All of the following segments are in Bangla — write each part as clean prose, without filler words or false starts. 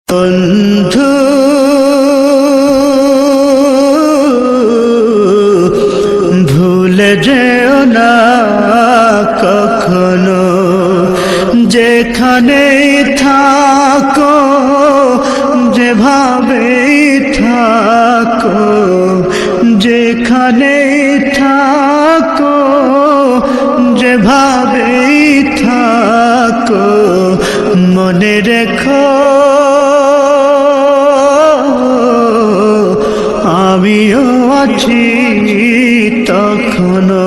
বন্ধু ভুলে যেও না কখনো, যেখানে থাকো যেভাবে থাকো, যেখানে থাকো যেভাবে থাকো, মনে রেখো আমিও আছি তখনো।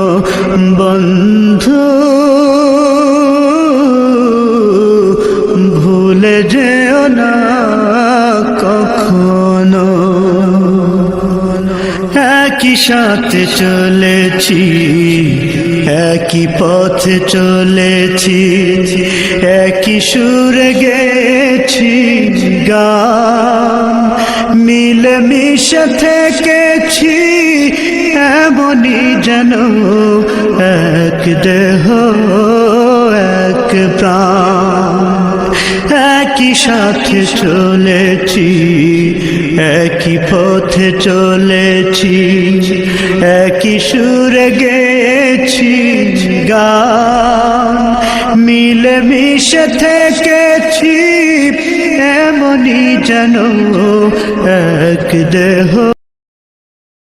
বন্ধু ভুলে যেও না কখনো। একই সাথে চলেছি, একই পথে চলেছি, একই সুরে গেছি গান, মিলে মিশে থেকেছি এমনই যেন এক দেহ এক প্রাণ। একই সাথে চলেছি, একই পথে চলেছি, একই সুরে গেছি গান, মিলে মিশে থেকেছি এমনই যেন এক দেহ।